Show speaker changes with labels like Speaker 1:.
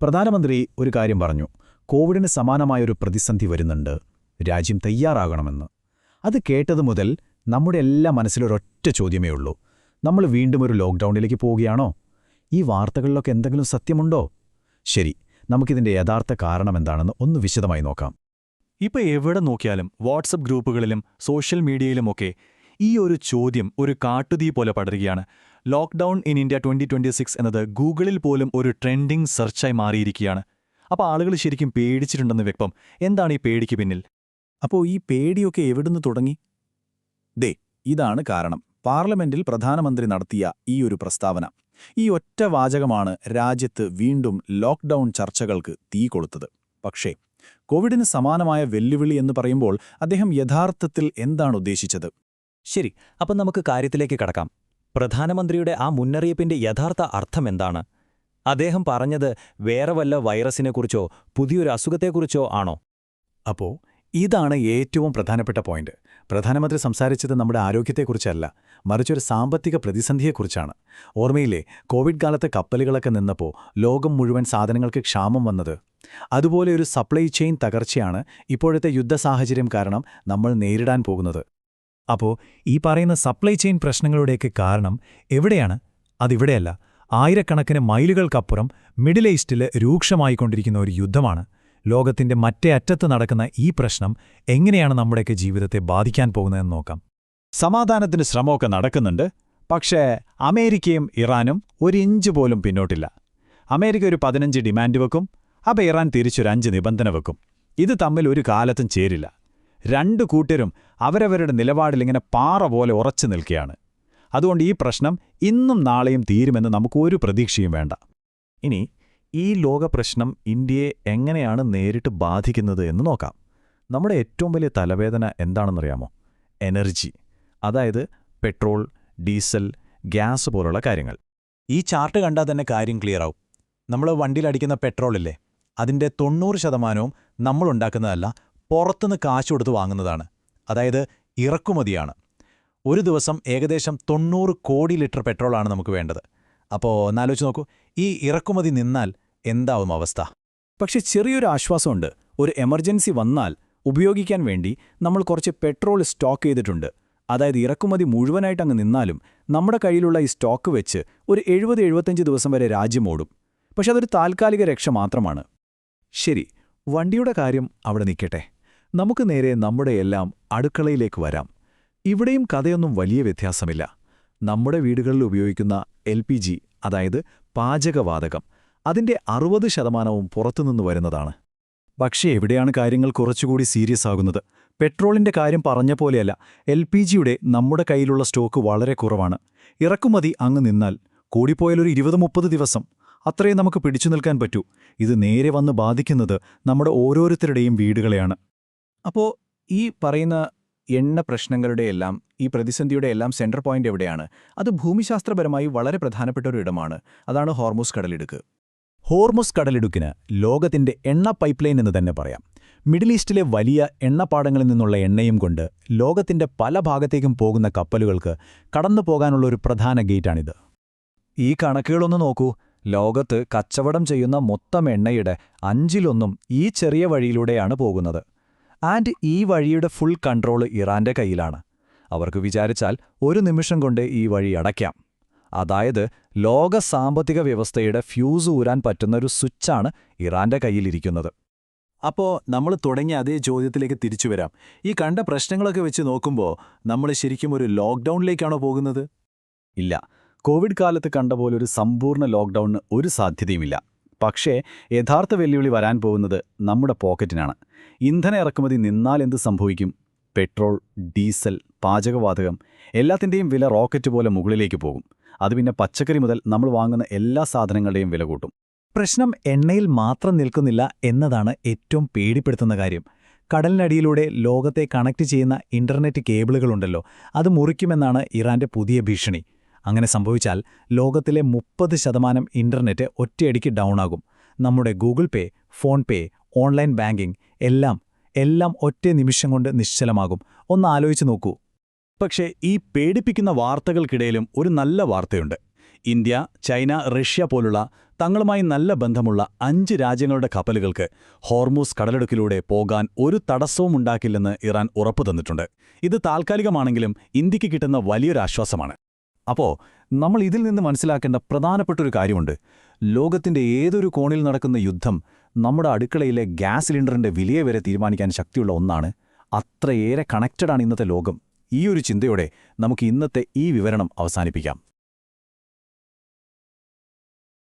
Speaker 1: പ്രധാനമന്ത്രി ഒരു കാര്യം പറഞ്ഞു. കോവിഡിന് സമാനമായൊരു പ്രതിസന്ധി വരുന്നുണ്ട്, രാജ്യം തയ്യാറാകണമെന്ന്. അത് കേട്ടതു മുതൽ നമ്മുടെ എല്ലാ മനസ്സിലൊരൊറ്റ ചോദ്യമേ ഉള്ളൂ: നമ്മൾ വീണ്ടും ഒരു ലോക്ക്ഡൗണിലേക്ക് പോവുകയാണോ? ഈ വാർത്തകളിലൊക്കെ എന്തെങ്കിലും സത്യമുണ്ടോ? ശരി, നമുക്കിതിന്റെ യഥാർത്ഥ കാരണമെന്താണെന്ന് ഒന്ന് വിശദമായി നോക്കാം.
Speaker 2: ഇപ്പൊ എവിടെ നോക്കിയാലും വാട്സപ്പ് ഗ്രൂപ്പുകളിലും സോഷ്യൽ മീഡിയയിലുമൊക്കെ ഈ ഒരു ചോദ്യം ഒരു കാട്ടുതീ പോലെ പടരുകയാണ്. ലോക്ക്ഡൗൺ ഇൻ ഇന്ത്യ 2026 എന്നത് ഗൂഗിളിൽ പോലും ഒരു ട്രെൻഡിംഗ് സെർച്ചായി മാറിയിരിക്കുകയാണ്. അപ്പോൾ ആളുകൾ ശരിക്കും പേടിച്ചിട്ടുണ്ടെന്ന് വ്യക്തം. എന്താണ് ഈ പേടിക്ക് പിന്നിൽ?
Speaker 1: അപ്പോൾ ഈ പേടിയൊക്കെ എവിടുന്ന് തുടങ്ങി? ഇതാണ് കാരണം. പാർലമെന്റിൽ പ്രധാനമന്ത്രി നടത്തിയ ഈ ഒരു പ്രസ്താവന, ഈ ഒറ്റ വാചകമാണ് രാജ്യത്ത് വീണ്ടും ലോക്ക്ഡൗൺ ചർച്ചകൾക്ക് തീ കൊളുത്തത്. പക്ഷേ കോവിഡിന് സമാനമായ വെല്ലുവിളി എന്ന് പറയുമ്പോൾ അദ്ദേഹം യഥാർത്ഥത്തിൽ എന്താണ് ഉദ്ദേശിച്ചത്?
Speaker 3: ശരി, അപ്പം നമുക്ക് കാര്യത്തിലേക്ക് കടക്കാം. പ്രധാനമന്ത്രിയുടെ ആ മുന്നറിയിപ്പിന്റെ യഥാർത്ഥ അർത്ഥമെന്താണ്? അദ്ദേഹം പറഞ്ഞത് വേറെ വല്ല വൈറസിനെക്കുറിച്ചോ പുതിയൊരു അസുഖത്തെക്കുറിച്ചോ ആണോ?
Speaker 1: അപ്പോൾ ഇതാണ് ഏറ്റവും പ്രധാനപ്പെട്ട പോയിന്റ്. പ്രധാനമന്ത്രി സംസാരിച്ചത് നമ്മുടെ ആരോഗ്യത്തെക്കുറിച്ചല്ല, മറിച്ചൊരു സാമ്പത്തിക പ്രതിസന്ധിയെക്കുറിച്ചാണ്. ഓർമ്മയില്ലേ, കോവിഡ് കാലത്ത് കപ്പലുകളൊക്കെ നിന്നപ്പോൾ ലോകം മുഴുവൻ സാധനങ്ങൾക്ക് ക്ഷാമം വന്നത്? അതുപോലെ ഒരു സപ്ലൈ ചെയിൻ തകർച്ചയാണ് ഇപ്പോഴത്തെ യുദ്ധസാഹചര്യം കാരണം നമ്മൾ നേരിടാൻ പോകുന്നത്.
Speaker 4: അപ്പോൾ ഈ പറയുന്ന സപ്ലൈ ചെയിൻ പ്രശ്നങ്ങളുടെയൊക്കെ കാരണം എവിടെയാണ്? അതിവിടെയല്ല, ആയിരക്കണക്കിന് മൈലുകൾക്കപ്പുറം മിഡിൽ ഈസ്റ്റിൽ രൂക്ഷമായിക്കൊണ്ടിരിക്കുന്ന ഒരു യുദ്ധമാണ്. ലോകത്തിന്റെ മറ്റേ അറ്റത്ത് നടക്കുന്ന ഈ പ്രശ്നം എങ്ങനെയാണ് നമ്മുടെയൊക്കെ ജീവിതത്തെ ബാധിക്കാൻ പോകുന്നതെന്ന് നോക്കാം.
Speaker 1: സമാധാനത്തിന് ശ്രമമൊക്കെ നടക്കുന്നുണ്ട്, പക്ഷേ അമേരിക്കയും ഇറാനും ഒരു ഇഞ്ച് പോലും പിന്നോട്ടില്ല. അമേരിക്ക ഒരു 15 ഡിമാൻഡ് വെക്കും, അപ്പോൾ ഇറാൻ തിരിച്ചൊരു 5 നിബന്ധന വെക്കും. ഇത് തമ്മിൽ ഒരു കാലത്തും ചേരില്ല. രണ്ടു കൂട്ടരും അവരവരുടെ നിലപാടിലിങ്ങനെ പാറ പോലെ ഉറച്ചു നിൽക്കുകയാണ്. അതുകൊണ്ട് ഈ പ്രശ്നം ഇന്നും നാളെയും തീരുമെന്ന് നമുക്കൊരു പ്രതീക്ഷയും വേണ്ട.
Speaker 2: ഇനി ഈ ലോകപ്രശ്നം ഇന്ത്യയെ എങ്ങനെയാണ് നേരിട്ട് ബാധിക്കുന്നത് എന്ന് നോക്കാം. നമ്മുടെ ഏറ്റവും വലിയ തലവേദന എന്താണെന്നറിയാമോ? എനർജി, അതായത് പെട്രോൾ, ഡീസൽ, ഗ്യാസ് പോലുള്ള കാര്യങ്ങൾ.
Speaker 1: ഈ ചാർട്ട് കണ്ടാൽ തന്നെ കാര്യം ക്ലിയറാവും. നമ്മൾ വണ്ടിയിലടിക്കുന്ന പെട്രോളില്ലേ, അതിൻ്റെ 90% നമ്മളുണ്ടാക്കുന്നതല്ല, പുറത്തുനിന്ന് കാശ് കൊടുത്ത് വാങ്ങുന്നതാണ്. അതായത് ഇറക്കുമതിയാണ്. ഒരു ദിവസം ഏകദേശം 90 കോടി ലിറ്റർ പെട്രോളാണ് നമുക്ക് വേണ്ടത്. അപ്പോൾ ഒന്നാലോചിച്ച് നോക്കൂ, ഈ ഇറക്കുമതി നിന്നാൽ എന്താവും അവസ്ഥ? പക്ഷെ ചെറിയൊരു ആശ്വാസമുണ്ട്. ഒരു എമർജൻസി വന്നാൽ ഉപയോഗിക്കാൻ വേണ്ടി നമ്മൾ കുറച്ച് പെട്രോൾ സ്റ്റോക്ക് ചെയ്തിട്ടുണ്ട്. അതായത് ഇറക്കുമതി മുഴുവനായിട്ടങ്ങ് നിന്നാലും നമ്മുടെ കയ്യിലുള്ള ഈ സ്റ്റോക്ക് വെച്ച് ഒരു 70-75 ദിവസം വരെ രാജ്യം ഓടും. പക്ഷെ അതൊരു താൽക്കാലിക രക്ഷ മാത്രമാണ്. ശരി, വണ്ടിയുടെ കാര്യം അവിടെ നിൽക്കട്ടെ. നമുക്ക് നേരെ നമ്മുടെ എല്ലാം അടുക്കളയിലേക്ക് വരാം. ഇവിടെയും കഥയൊന്നും വലിയ വ്യത്യാസമില്ല. നമ്മുടെ വീടുകളിൽ ഉപയോഗിക്കുന്ന LPG, അതായത് പാചകവാതകം, അതിൻ്റെ 60% പുറത്തുനിന്ന് വരുന്നതാണ്. പക്ഷേ എവിടെയാണ് കാര്യങ്ങൾ കുറച്ചുകൂടി സീരിയസ് ആകുന്നത്? പെട്രോളിൻ്റെ കാര്യം പറഞ്ഞ പോലെയല്ല, LPGയുടെ നമ്മുടെ കയ്യിലുള്ള സ്റ്റോക്ക് വളരെ കുറവാണ്. ഇറക്കുമതി അങ്ങ് നിന്നാൽ കൂടിപ്പോയാലൊരു 20-30 ദിവസം, അത്രയേ നമുക്ക് പിടിച്ചു നിൽക്കാൻ പറ്റൂ. ഇത് നേരെ വന്ന് ബാധിക്കുന്നത് നമ്മുടെ ഓരോരുത്തരുടെയും വീടുകളെയാണ്. അപ്പോൾ ഈ പറയുന്ന എണ്ണ പ്രശ്നങ്ങളുടെയെല്ലാം, ഈ പ്രതിസന്ധിയുടെയെല്ലാം സെൻട്രൽ പോയിന്റ് എവിടെയാണ്? അത് ഭൂമിശാസ്ത്രപരമായി വളരെ പ്രധാനപ്പെട്ട ഒരു ഇടമാണ്. അതാണ് ഹോർമുസ് കടലിടുക്ക്. ഹോർമുസ് കടലിടുക്കിന് ലോകത്തിന്റെ എണ്ണ പൈപ്പ്ലൈൻ എന്ന് തന്നെ പറയാം. മിഡിൽ ഈസ്റ്റിലെ വലിയ എണ്ണപ്പാടങ്ങളിൽ നിന്നുള്ള എണ്ണയും കൊണ്ട് ലോകത്തിന്റെ പല ഭാഗത്തേക്കും പോകുന്ന കപ്പലുകൾക്ക് കടന്നു പോകാനുള്ള ഒരു പ്രധാന ഗേറ്റാണിത്. ഈ കണക്കുകളൊന്ന് നോക്കൂ. ലോകത്ത് കച്ചവടം ചെയ്യുന്ന മൊത്തം എണ്ണയുടെ 5-1 ഈ ചെറിയ വഴിയിലൂടെയാണ് പോകുന്നത്. ആൻഡ് ഈ വഴിയുടെ ഫുൾ കൺട്രോൾ ഇറാന്റെ കയ്യിലാണ്. അവർക്ക് വിചാരിച്ചാൽ ഒരു നിമിഷം കൊണ്ട് ഈ വഴി അടയ്ക്കാം. അതായത് ലോക സാമ്പത്തിക വ്യവസ്ഥയുടെ ഫ്യൂസ് ഊരാൻ പറ്റുന്നൊരു സ്വിച്ചാണ് ഇറാന്റെ കയ്യിലിരിക്കുന്നത്. അപ്പോൾ നമ്മൾ തുടങ്ങിയ അതേ ചോദ്യത്തിലേക്ക് തിരിച്ചുവരാം. ഈ കണ്ട പ്രശ്നങ്ങളൊക്കെ വെച്ച് നോക്കുമ്പോൾ നമ്മൾ ശരിക്കും ഒരു ലോക്ക്ഡൗണിലേക്കാണോ പോകുന്നത്? ഇല്ല, കോവിഡ് കാലത്ത് കണ്ട പോലൊരു സമ്പൂർണ്ണ ലോക്ക്ഡൗണിന് ഒരു സാധ്യതയുമില്ല. പക്ഷേ യഥാർത്ഥ വെല്ലുവിളി വരാൻ പോകുന്നത് നമ്മുടെ പോക്കറ്റിനാണ്. ഇന്ധന ഇറക്കുമതി നിന്നാൽ എന്ത് സംഭവിക്കും? പെട്രോൾ, ഡീസൽ, പാചകവാതകം എല്ലാത്തിൻ്റെയും വില റോക്കറ്റ് പോലെ മുകളിലേക്ക് പോകും. അത് പിന്നെ പച്ചക്കറി മുതൽ നമ്മൾ വാങ്ങുന്ന എല്ലാ സാധനങ്ങളുടെയും വില കൂട്ടും. പ്രശ്നം എണ്ണയിൽ മാത്രം നിൽക്കുന്നില്ല എന്നതാണ് ഏറ്റവും പേടിപ്പെടുത്തുന്ന കാര്യം. കടലിനടിയിലൂടെ ലോകത്തെ കണക്ട് ചെയ്യുന്ന ഇന്റർനെറ്റ് കേബിളുകളുണ്ടല്ലോ, അത് മുറിക്കുമെന്നാണ് ഇറാന്റെ പുതിയ ഭീഷണി. അങ്ങനെ സംഭവിച്ചാൽ ലോകത്തിലെ 30% ഇന്റർനെറ്റ് ഒറ്റയടിക്ക് ഡൗൺ ആകും. നമ്മുടെ ഗൂഗിൾ പേ, ഫോൺ പേ, ഓൺലൈൻ ബാങ്കിംഗ് എല്ലാം ഒറ്റ നിമിഷം കൊണ്ട് നിശ്ചലമാകും. ഒന്ന് ആലോചിച്ച് നോക്കൂ. പക്ഷേ ഈ പേടിപ്പിക്കുന്ന വാർത്തകൾക്കിടയിലും ഒരു നല്ല വാർത്തയുണ്ട്. ഇന്ത്യ, ചൈന, റഷ്യ പോലുള്ള
Speaker 2: തങ്ങളുമായി നല്ല ബന്ധമുള്ള 5 രാജ്യങ്ങളുടെ കപ്പലുകൾക്ക് ഹോർമൂസ് കടലിടുക്കിലൂടെ പോകാൻ ഒരു തടസ്സവും ഉണ്ടാക്കില്ലെന്ന് ഇറാൻ ഉറപ്പു തന്നിട്ടുണ്ട്. ഇത് താൽക്കാലികമാണെങ്കിലും ഇന്ത്യക്ക് കിട്ടുന്ന വലിയൊരു ആശ്വാസമാണ്.
Speaker 1: അപ്പോൾ നമ്മൾ ഇതിൽ നിന്ന് മനസ്സിലാക്കേണ്ട പ്രധാനപ്പെട്ടൊരു കാര്യമുണ്ട്. ലോകത്തിന്റെ ഏതൊരു കോണിൽ നടക്കുന്ന യുദ്ധം നമ്മുടെ അടുക്കളയിലെ ഗ്യാസ് സിലിണ്ടറിന്റെ വിലയെ വരെ തീരുമാനിക്കാൻ ശക്തിയുള്ള ഒന്നാണ്. അത്രയേറെ കണക്റ്റഡാണ് ഇന്നത്തെ ലോകം. ഈ ഒരു ചിന്തയോടെ നമുക്ക് ഇന്നത്തെ ഈ വിവരണം അവസാനിപ്പിക്കാം.